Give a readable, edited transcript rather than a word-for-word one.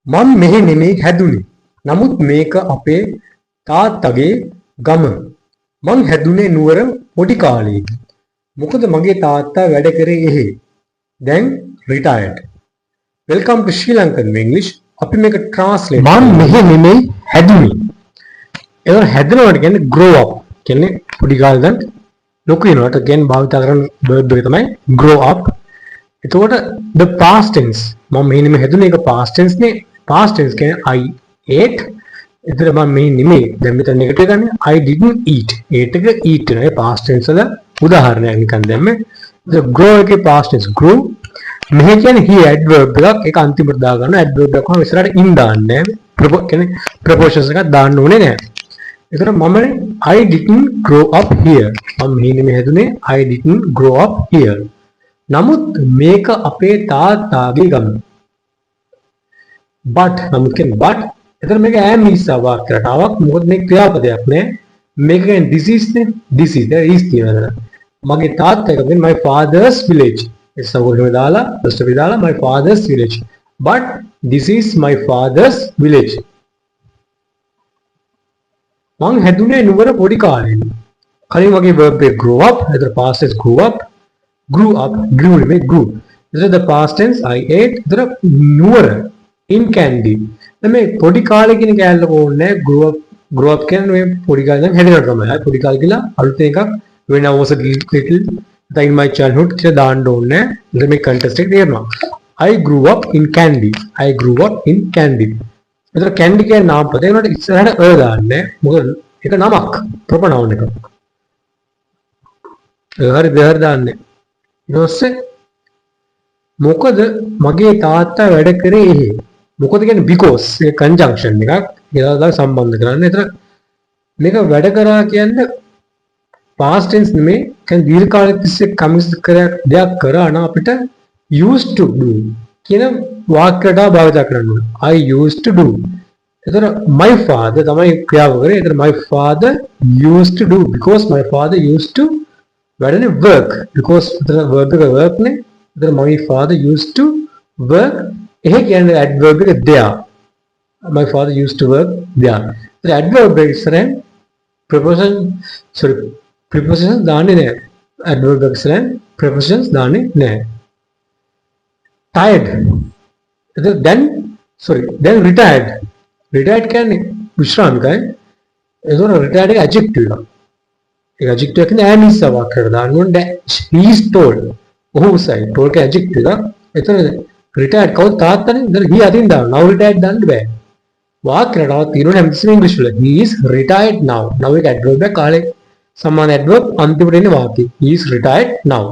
මම මෙහෙ නෙමෙයි හැදුනේ. නමුත් මේක අපේ තාත්තගේ ගම. මං හැදුනේ නුවර පොඩි කාලේදී. මොකද මගේ තාත්තා වැඩ කරේ එහෙ. දැන් රිටයර්ඩ්. වෙල්කම් ටු ශ්‍රී ලංකන් ඉංග්ලිෂ්. අපි මේක ට්‍රාන්ස්ලේට් මම මෙහෙ නෙමෙයි හැදුනේ. ඒක හැදෙනවට කියන්නේ grow up. කියන්නේ පොඩි කාලේ ඉඳන් ලොකු වෙනවට කියන්නේ භාවිත කරන verb එක තමයි grow up. එතකොට the past tense මම මෙහෙ නෙමෙයි හැදුනේ ඒක past tense නේ. past tense කියන්නේ I ate. එතන මම මෙහෙ නෙමෙයි. දැන් මෙතන නෙගටිව් ගන්න I didn't eat. ate එක eat වෙනවා. ඒ past tense වල උදාහරණයක් නිකන් දැම්මේ. the grow එකේ past tense grew. මෙහෙ කියන්නේ he adverb එකක්. ඒක අන්තිමට දා ගන්න adverb එකක් වහම ඉස්සරහට in දාන්නේ නැහැ. කියන්නේ prepositions එකක් දාන්න ඕනේ නැහැ. ඒතර මම I didn't grow up here. මම මෙහෙ නෙමෙයි හැදුනේ I didn't grow up here. නමුත් මේක අපේ තාත්තාගේ ගම. but නමුත් කියන්නේ but එතන මේක am is වාක්‍යයට ආවක්. මොකද මේක ක්‍රියාපදයක් නේ. මේක කියන්නේ this is නේ. this is there is කියනවා. මගේ තාත්තා එක කියන්නේ my father's village. ඒ සමගම දාලා first එක දාලා my father's village. but this is my father's village. මං හැදුනේ නුවර පොඩි කාලේදී. කලින් වගේ verb එක grow up. එතන past tense grew up. grew up grew නෙමෙයි grew. එතන the past tense I ate. එතන නුවර in candy. දැන් මේ පොඩි කාලේ කියන කැලල ඕනේ grow up කියන්නේ මේ පොඩි කාලේ ඉඳන් හැදෙනවට තමයි. පොඩි කාලේ කියලා අලුතෙන් එකක් when I was a little in my childhood කියලා දාන්න ඕනේ. ඉතින් මේ context එක තේරෙනවා. I grew up in candy. I grew up in candy. එතන candy කියන්නේ නාම පදේ. ඒකට ඉස්සරහට අ දාන්නේ. මොකද ඒක නමක් proper noun එකක්. හරි දෙහර දාන්නේ. ඊට පස්සේ මොකද මගේ තාත්තා වැඩ කරේ එහෙ. මොකද කියන්නේ because ඒ conjunction එකක් ඒලා සම්බන්ධ කරන්නේ. ඒතර මේක වැඩ කරා කියන්නේ past tense නෙමෙයි. කියන්නේ දීර්ඝ කාලයක් තිස්සේ කමිස් දෙයක් කරා නම් අපිට used to do කියන වාක්‍යයට භාවිත කරන්න ඕනේ. I used to do. ඒතර my father තමයි ක්‍රියාව කරේ. ඒතර my father used to do because my father used to වැඩනේ work because ඒතර verb එක work නේ. ඒතර my father used to work. එහෙ කියන්නේ adverb එක there. My father used to work there. ඒතර adverb එක ඉස්සරහින් prepositions දාන්නේ නැහැ. adverb එක ඉස්සරහින් prepositions දාන්නේ නැහැ. tired. ඒතර then retired. retired කියන්නේ විශ්‍රාමිකයි. ඒතර retired එක adjective එකක්. ඒක adjective කියන්නේ am is වාක්‍යයට දාන්න ඕනේ. he is told. ඔහු උසයි. told එක adjective එකක්. ඒතර retired කවුද තාත්තනේ. ඉතින් he අදින් දාන්න. now retired දාන්න බෑ. වාක්‍යයට තවත් තියෙනවා හැමතිස්සෙම ඉංග්‍රීසි වල. he is retired now. now එක adverb එක කාලේ සමාන adverb අන්තිමට එන්නේ වාක්‍යය. he is retired now.